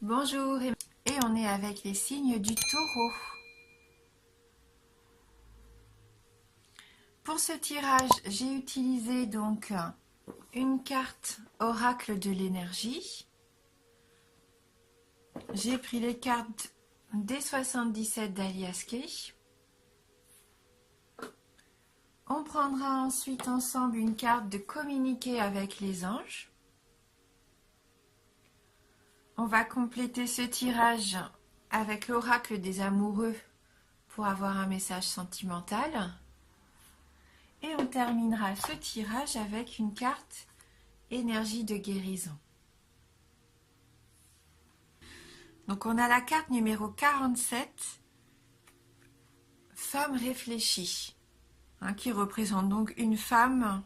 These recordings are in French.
Bonjour, et on est avec les signes du Taureau. Pour ce tirage, j'ai utilisé donc une carte oracle de l'énergie. J'ai pris les cartes des 77 d'Alias Kay. On prendra ensuite ensemble une carte de communiquer avec les anges. On va compléter ce tirage avec l'oracle des amoureux pour avoir un message sentimental. Et on terminera ce tirage avec une carte énergie de guérison. Donc on a la carte numéro 47, femme réfléchie, qui représente donc une femme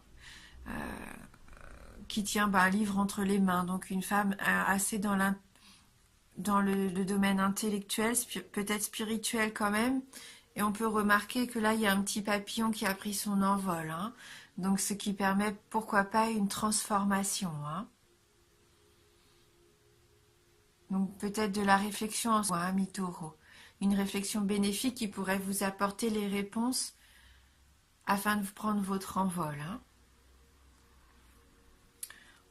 qui tient un livre entre les mains, donc une femme assez dans le domaine intellectuel, peut-être spirituel quand même. Et on peut remarquer que là, il y a un petit papillon qui a pris son envol. Donc, ce qui permet, pourquoi pas, une transformation. Donc, peut-être de la réflexion en soi, ami Taureau. Une réflexion bénéfique qui pourrait vous apporter les réponses afin de prendre votre envol.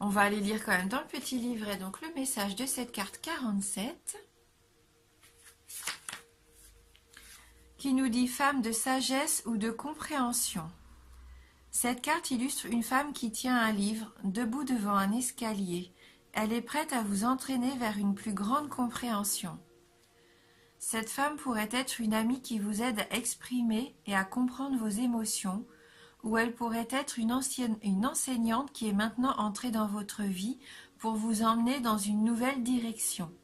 On va aller lire quand même dans le petit livret donc le message de cette carte 47. Qui nous dit femme de sagesse ou de compréhension. Cette carte illustre une femme qui tient un livre, debout devant un escalier. Elle est prête à vous entraîner vers une plus grande compréhension. Cette femme pourrait être une amie qui vous aide à exprimer et à comprendre vos émotions, ou elle pourrait être une enseignante qui est maintenant entrée dans votre vie pour vous emmener dans une nouvelle direction.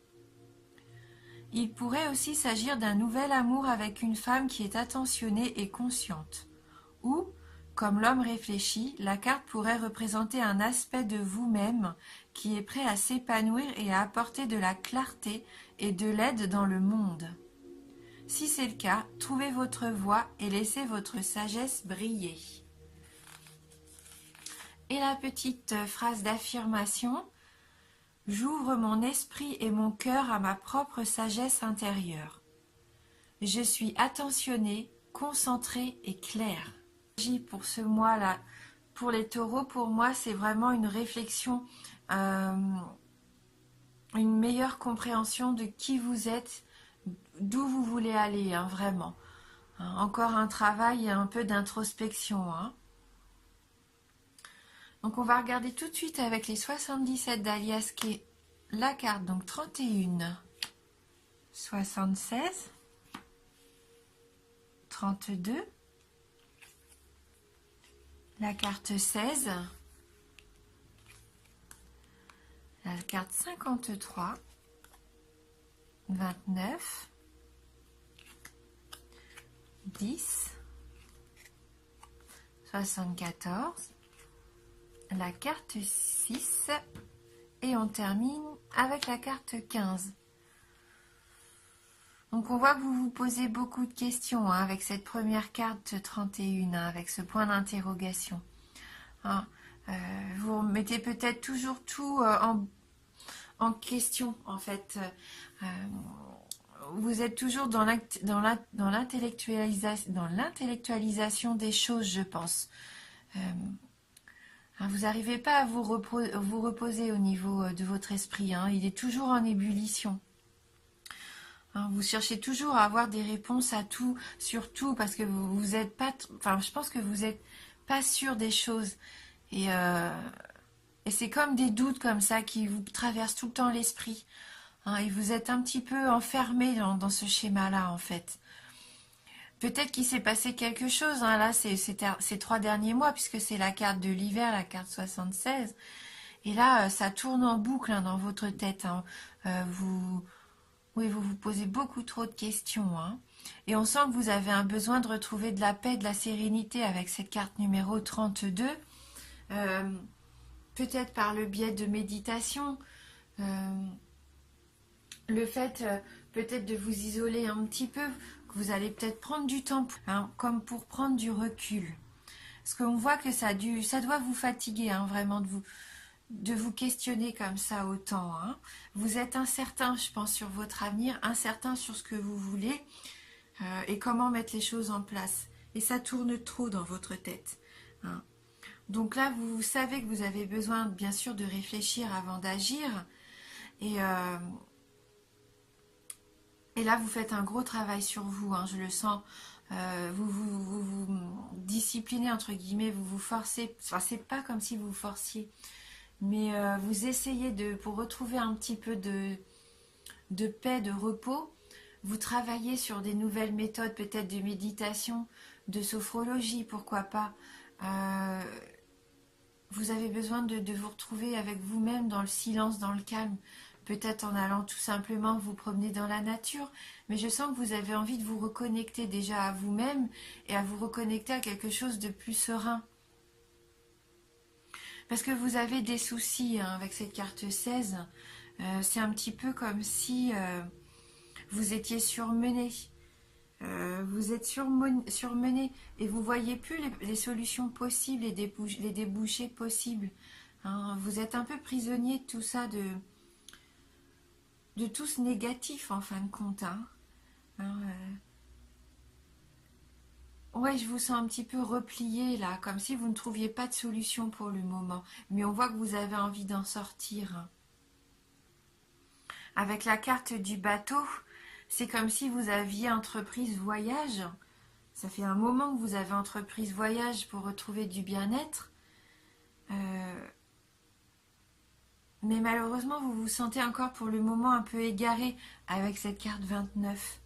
Il pourrait aussi s'agir d'un nouvel amour avec une femme qui est attentionnée et consciente. Ou, comme l'homme réfléchi, la carte pourrait représenter un aspect de vous-même qui est prêt à s'épanouir et à apporter de la clarté et de l'aide dans le monde. Si c'est le cas, trouvez votre voie et laissez votre sagesse briller. Et la petite phrase d'affirmation: j'ouvre mon esprit et mon cœur à ma propre sagesse intérieure. Je suis attentionnée, concentrée et claire. Pour ce mois-là, pour les taureaux, pour moi, c'est vraiment une réflexion, une meilleure compréhension de qui vous êtes, d'où vous voulez aller, vraiment. Encore un travail, un peu d'introspection. Donc on va regarder tout de suite avec les 77 d'Alias Kay la carte, donc 31, 76, 32, la carte 16, la carte 53, 29, 10, 74, la carte 6 et on termine avec la carte 15. Donc on voit que vous vous posez beaucoup de questions avec cette première carte 31, avec ce point d'interrogation. Vous mettez peut-être toujours tout en question en fait. Vous êtes toujours dans l'intellectualisation des choses, je pense. Vous n'arrivez pas à vous reposer au niveau de votre esprit. Il est toujours en ébullition. Vous cherchez toujours à avoir des réponses à tout, sur tout, parce que vous êtes pas... je pense que vous n'êtes pas sûr des choses. Et c'est comme des doutes comme ça qui vous traversent tout le temps l'esprit. Et vous êtes un petit peu enfermé dans ce schéma-là, en fait. Peut-être qu'il s'est passé quelque chose, là, ces 3 derniers mois, puisque c'est la carte de l'hiver, la carte 76. Et là, ça tourne en boucle dans votre tête. Vous vous posez beaucoup trop de questions. Et on sent que vous avez un besoin de retrouver de la paix, de la sérénité avec cette carte numéro 32. Peut-être par le biais de méditation. Le fait peut-être de vous isoler un petit peu, que vous allez peut-être prendre du temps, comme pour prendre du recul. Parce qu'on voit que ça doit vous fatiguer, vraiment, de vous questionner comme ça autant, hein. Vous êtes incertain, je pense, sur votre avenir, incertain sur ce que vous voulez et comment mettre les choses en place. Et ça tourne trop dans votre tête, hein. Donc là, vous savez que vous avez besoin, bien sûr, de réfléchir avant d'agir. Et, euh, et là, vous faites un gros travail sur vous, hein, je le sens. Vous disciplinez, entre guillemets, vous vous forcez. Enfin, c'est pas comme si vous vous forciez. Mais vous essayez pour retrouver un petit peu de paix, de repos, vous travaillez sur des nouvelles méthodes, peut-être de méditation, de sophrologie, pourquoi pas. Euh, vous avez besoin de vous retrouver avec vous-même dans le silence, dans le calme, peut-être en allant tout simplement vous promener dans la nature. Mais je sens que vous avez envie de vous reconnecter déjà à vous-même et à vous reconnecter à quelque chose de plus serein. Parce que vous avez des soucis hein, avec cette carte 16. C'est un petit peu comme si vous étiez surmené. Vous êtes surmené et vous voyez plus les solutions possibles, les débouchés possibles. Hein. Vous êtes un peu prisonnier de tout ça, de tout ce négatif en fin de compte. Hein. Hein, ouais, je vous sens un petit peu replié là, comme si vous ne trouviez pas de solution pour le moment. Mais on voit que vous avez envie d'en sortir. Avec la carte du bateau, c'est comme si vous aviez entrepris ce voyage. Ça fait un moment que vous avez entrepris ce voyage pour retrouver du bien-être. Mais malheureusement, vous vous sentez encore pour le moment un peu égaré avec cette carte 29.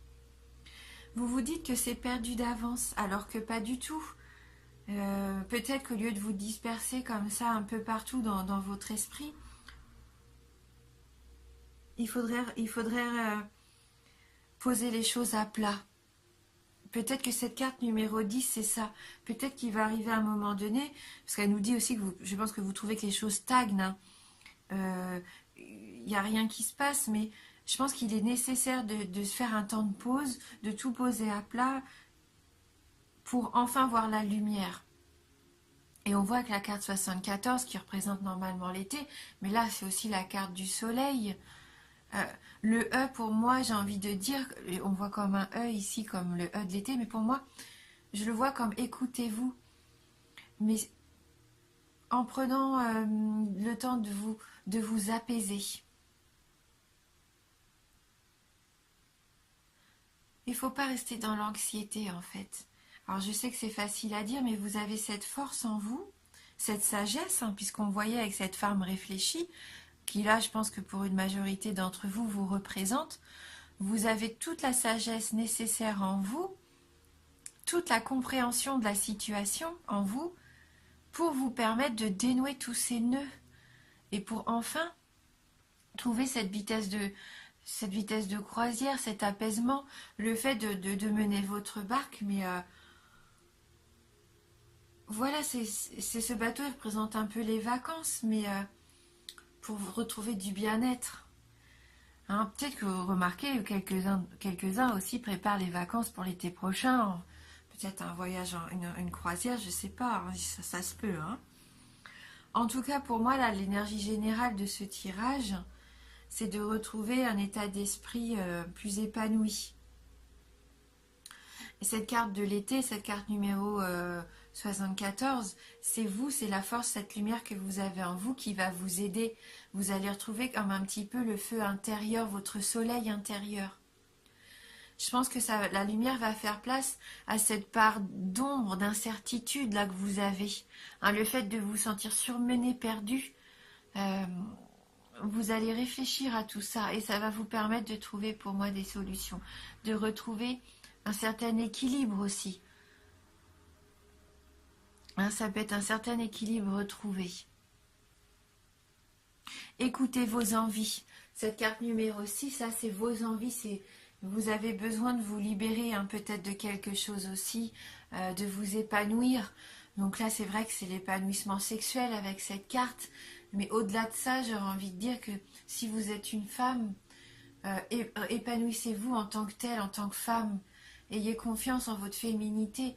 Vous vous dites que c'est perdu d'avance, alors que pas du tout. Peut-être qu'au lieu de vous disperser comme ça un peu partout dans votre esprit, il faudrait poser les choses à plat. Peut-être que cette carte numéro 10, c'est ça. Peut-être qu'il va arriver à un moment donné, parce qu'elle nous dit aussi que je pense que vous trouvez que les choses stagnent. Hein. Il n'y a rien qui se passe, mais je pense qu'il est nécessaire de se faire un temps de pause, de tout poser à plat pour enfin voir la lumière. Et on voit que la carte 74, qui représente normalement l'été, mais là c'est aussi la carte du soleil. Le E pour moi, j'ai envie de dire, on voit comme un E ici, comme le E de l'été, mais pour moi, je le vois comme écoutez-vous. Mais en prenant le temps de vous apaiser. Il ne faut pas rester dans l'anxiété en fait. Alors je sais que c'est facile à dire, mais vous avez cette force en vous, cette sagesse, hein, puisqu'on voyait avec cette femme réfléchie, qui là je pense que pour une majorité d'entre vous vous représente, vous avez toute la sagesse nécessaire en vous, toute la compréhension de la situation en vous, pour vous permettre de dénouer tous ces nœuds et pour enfin trouver cette vitesse de croisière, cet apaisement, le fait de mener votre barque, mais voilà, c'est ce bateau, il représente un peu les vacances, mais pour vous retrouver du bien-être. Hein, peut-être que vous remarquez, quelques-uns aussi préparent les vacances pour l'été prochain, peut-être un voyage, une croisière, je sais pas, hein, ça se peut. Hein. En tout cas, pour moi, là, l'énergie générale de ce tirage, c'est de retrouver un état d'esprit plus épanoui. Et cette carte de l'été, cette carte numéro 74, c'est vous, c'est la force, cette lumière que vous avez en vous qui va vous aider. Vous allez retrouver comme un petit peu le feu intérieur, votre soleil intérieur. Je pense que la lumière va faire place à cette part d'ombre, d'incertitude là que vous avez. Hein, le fait de vous sentir surmené, perdu, vous allez réfléchir à tout ça et ça va vous permettre de trouver pour moi des solutions, de retrouver un certain équilibre aussi. Hein, ça peut être un certain équilibre retrouvé. Écoutez vos envies. Cette carte numéro 6, ça c'est vos envies, vous avez besoin de vous libérer hein, peut-être de quelque chose aussi, de vous épanouir. Donc là c'est vrai que c'est l'épanouissement sexuel avec cette carte, mais au-delà de ça j'aurais envie de dire que si vous êtes une femme, épanouissez-vous en tant que telle, en tant que femme. Ayez confiance en votre féminité,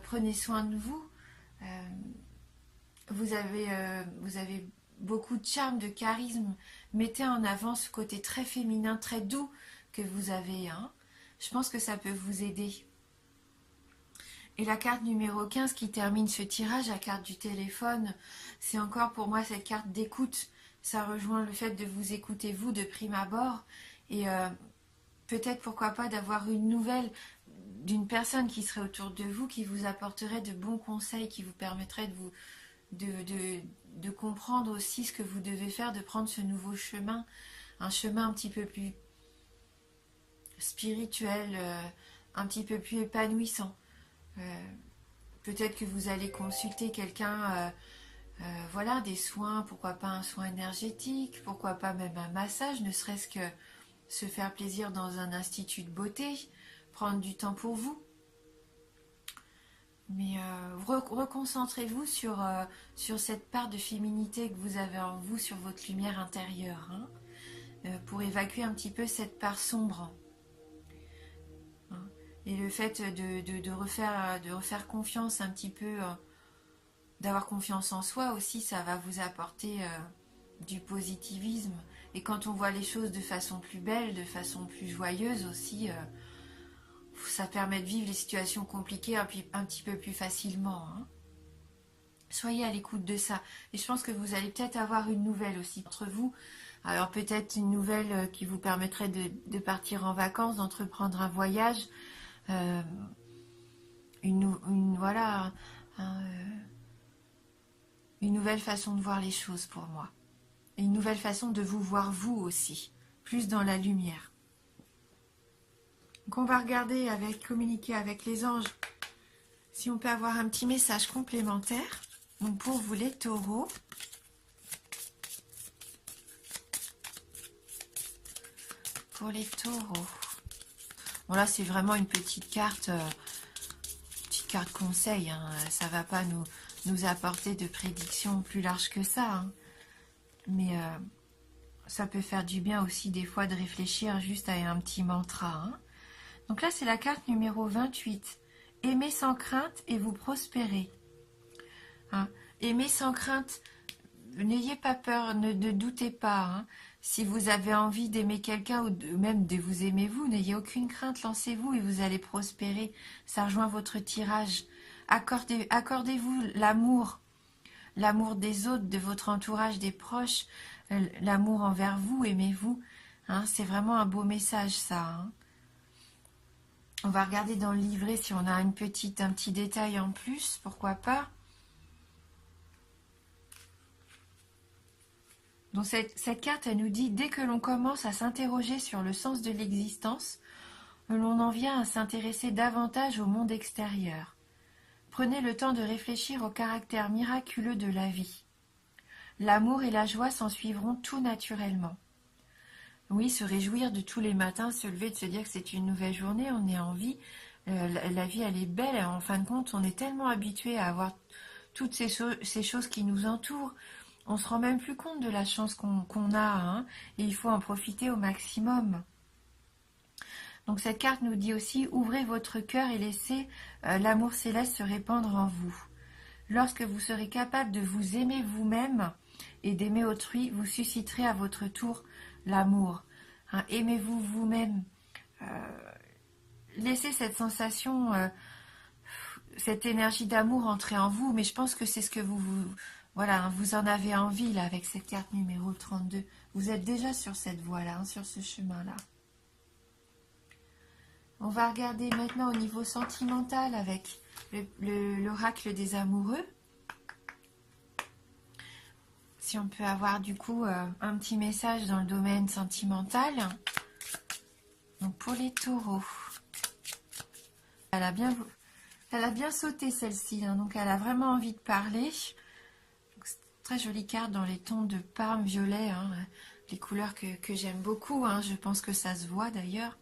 prenez soin de vous. Vous avez beaucoup de charme, de charisme. Mettez en avant ce côté très féminin, très doux que vous avez. Hein. Je pense que ça peut vous aider. Et la carte numéro 15 qui termine ce tirage, la carte du téléphone, c'est encore pour moi cette carte d'écoute. Ça rejoint le fait de vous écouter vous de prime abord. Et peut-être pourquoi pas d'avoir une nouvelle d'une personne qui serait autour de vous, qui vous apporterait de bons conseils, qui vous permettrait de vous de comprendre aussi ce que vous devez faire, de prendre ce nouveau chemin, un chemin un petit peu plus spirituel, un petit peu plus épanouissant. Peut-être que vous allez consulter quelqu'un, voilà, des soins, pourquoi pas un soin énergétique, pourquoi pas même un massage, ne serait-ce que se faire plaisir dans un institut de beauté, prendre du temps pour vous. Mais reconcentrez-vous sur cette part de féminité que vous avez en vous, sur votre lumière intérieure, hein, pour évacuer un petit peu cette part sombre. Hein. Et le fait de refaire confiance un petit peu, d'avoir confiance en soi aussi, ça va vous apporter du positivisme. Et quand on voit les choses de façon plus belle, de façon plus joyeuse aussi, ça permet de vivre les situations compliquées un petit peu plus facilement. Hein. Soyez à l'écoute de ça. Et je pense que vous allez peut-être avoir une nouvelle aussi entre vous. Alors peut-être une nouvelle qui vous permettrait de partir en vacances, d'entreprendre un voyage. Voilà, une nouvelle façon de voir les choses pour moi. Et une nouvelle façon de vous voir vous aussi, plus dans la lumière. Donc on va regarder communiquer avec les anges, si on peut avoir un petit message complémentaire. Donc pour vous les taureaux, bon là c'est vraiment une petite carte conseil, hein. Ça va pas nous apporter de prédictions plus larges que ça, hein. Mais ça peut faire du bien aussi des fois de réfléchir juste à un petit mantra, hein. Donc là, c'est la carte numéro 28. Aimez sans crainte et vous prospérez. Hein. Aimez sans crainte. N'ayez pas peur, ne doutez pas. Hein. Si vous avez envie d'aimer quelqu'un ou même de vous aimer vous, n'ayez aucune crainte, lancez-vous et vous allez prospérer. Ça rejoint votre tirage. Accordez-vous l'amour. L'amour des autres, de votre entourage, des proches. L'amour envers vous, aimez-vous. Hein. C'est vraiment un beau message, ça. Hein. On va regarder dans le livret si on a un petit détail en plus, pourquoi pas. Donc cette carte, elle nous dit, dès que l'on commence à s'interroger sur le sens de l'existence, l'on en vient à s'intéresser davantage au monde extérieur. Prenez le temps de réfléchir au caractère miraculeux de la vie. L'amour et la joie s'en suivront tout naturellement. Oui, se réjouir de tous les matins, se lever, de se dire que c'est une nouvelle journée, on est en vie, la vie elle est belle, en fin de compte on est tellement habitué à avoir toutes ces choses qui nous entourent, on se rend même plus compte de la chance qu'on a, hein, et il faut en profiter au maximum. Donc cette carte nous dit aussi, ouvrez votre cœur et laissez l'amour céleste se répandre en vous. Lorsque vous serez capable de vous aimer vous-même et d'aimer autrui, vous susciterez à votre tour l'amour. Hein, aimez-vous vous-même. Laissez cette sensation, cette énergie d'amour entrer en vous, mais je pense que c'est ce que voilà, hein, vous en avez envie là avec cette carte numéro 32. Vous êtes déjà sur cette voie-là, hein, sur ce chemin-là. On va regarder maintenant au niveau sentimental avec l'oracle des amoureux. Si on peut avoir du coup un petit message dans le domaine sentimental. Donc pour les taureaux. Elle a bien sauté celle-ci, hein, donc elle a vraiment envie de parler. Très jolie carte dans les tons de parme violet, hein, les couleurs que j'aime beaucoup, hein, je pense que ça se voit d'ailleurs.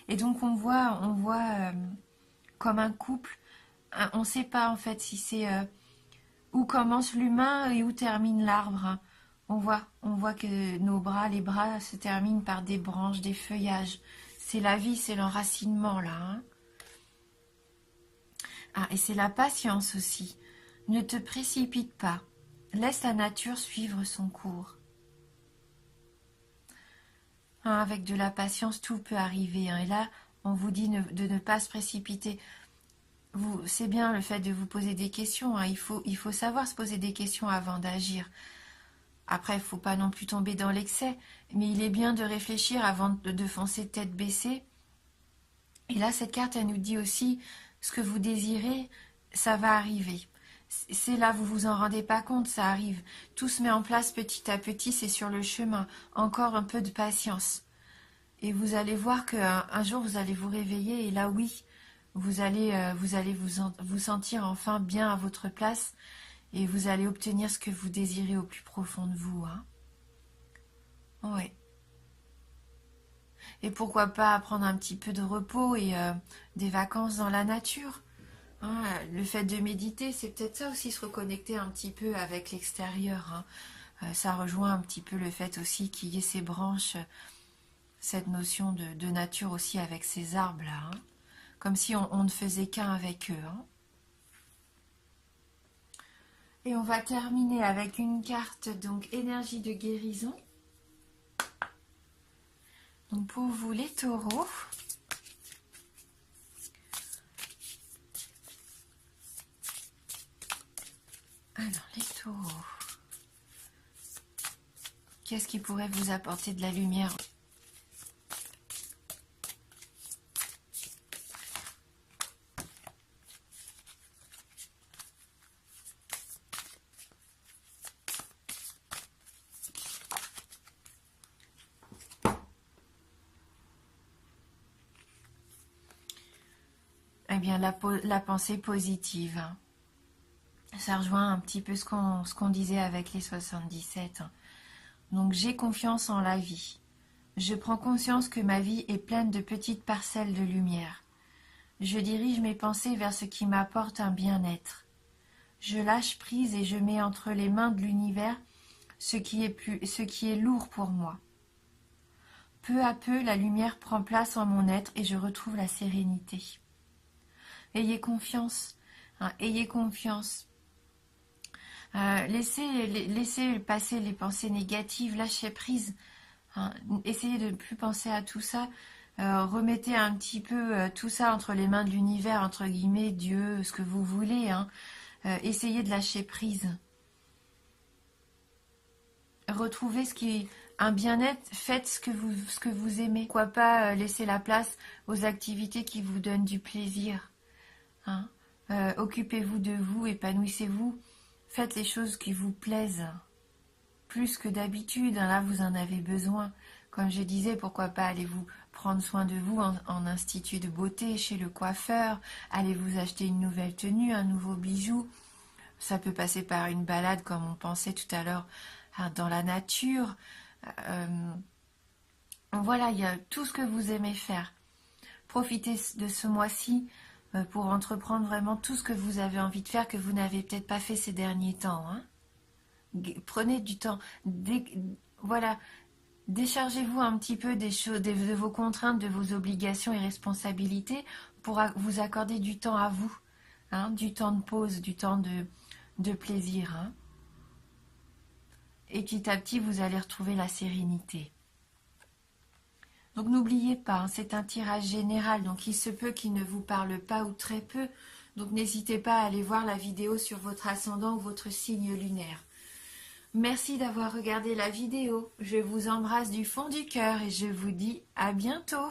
Et donc on voit comme un couple, on ne sait pas en fait si c'est où commence l'humain et où termine l'arbre. Hein. On voit que les bras se terminent par des branches, des feuillages. C'est la vie, c'est l'enracinement là. Hein. Ah, et c'est la patience aussi. Ne te précipite pas. Laisse la nature suivre son cours. Hein, avec de la patience, tout peut arriver. Hein, et là, on vous dit de ne pas se précipiter. C'est bien le fait de vous poser des questions. Hein, il faut savoir se poser des questions avant d'agir. Après, il ne faut pas non plus tomber dans l'excès, mais il est bien de réfléchir avant de foncer tête baissée. Et là, cette carte, elle nous dit aussi, ce que vous désirez, ça va arriver. C'est là, vous vous en rendez pas compte, ça arrive. Tout se met en place petit à petit, c'est sur le chemin. Encore un peu de patience. Et vous allez voir qu'un jour, vous allez vous réveiller, et là, oui, vous allez vous sentir enfin bien à votre place, et vous allez obtenir ce que vous désirez au plus profond de vous. Hein. Oui. Et pourquoi pas prendre un petit peu de repos et des vacances dans la nature. Hein, le fait de méditer, c'est peut-être ça aussi, se reconnecter un petit peu avec l'extérieur. Hein. Ça rejoint un petit peu le fait aussi qu'il y ait ces branches, cette notion de nature aussi avec ces arbres-là. Hein. Comme si on ne faisait qu'un avec eux. Hein. Et on va terminer avec une carte, donc énergie de guérison. Donc pour vous les taureaux, alors les taureaux, qu'est-ce qui pourrait vous apporter de la lumière ? Eh bien la pensée positive. Hein. Ça rejoint un petit peu ce qu'on disait avec les 77. Hein. Donc j'ai confiance en la vie. Je prends conscience que ma vie est pleine de petites parcelles de lumière. Je dirige mes pensées vers ce qui m'apporte un bien-être. Je lâche prise et je mets entre les mains de l'univers ce qui est lourd pour moi. Peu à peu, la lumière prend place en mon être et je retrouve la sérénité. Ayez confiance, hein, ayez confiance. Laissez passer les pensées négatives, lâchez prise. Hein, essayez de ne plus penser à tout ça. Remettez un petit peu tout ça entre les mains de l'univers, entre guillemets, Dieu, ce que vous voulez. Hein. Essayez de lâcher prise. Retrouvez un bien-être, faites ce que vous aimez. Pourquoi pas laisser la place aux activités qui vous donnent du plaisir. Hein. Occupez-vous de vous, épanouissez-vous. Faites les choses qui vous plaisent. Plus que d'habitude, hein, là vous en avez besoin. Comme je disais, pourquoi pas allez-vous prendre soin de vous en institut de beauté, chez le coiffeur, allez-vous acheter une nouvelle tenue, un nouveau bijou. Ça peut passer par une balade comme on pensait tout à l'heure, hein, dans la nature. Voilà, il y a tout ce que vous aimez faire. Profitez de ce mois-ci pour entreprendre vraiment tout ce que vous avez envie de faire que vous n'avez peut-être pas fait ces derniers temps. Hein. Prenez du temps. Voilà, déchargez-vous un petit peu des choses, de vos contraintes, de vos obligations et responsabilités pour vous accorder du temps à vous. Hein, du temps de pause, du temps de plaisir. Hein. Et petit à petit, vous allez retrouver la sérénité. Donc n'oubliez pas, hein, c'est un tirage général, donc il se peut qu'il ne vous parle pas ou très peu. Donc n'hésitez pas à aller voir la vidéo sur votre ascendant ou votre signe lunaire. Merci d'avoir regardé la vidéo. Je vous embrasse du fond du cœur et je vous dis à bientôt.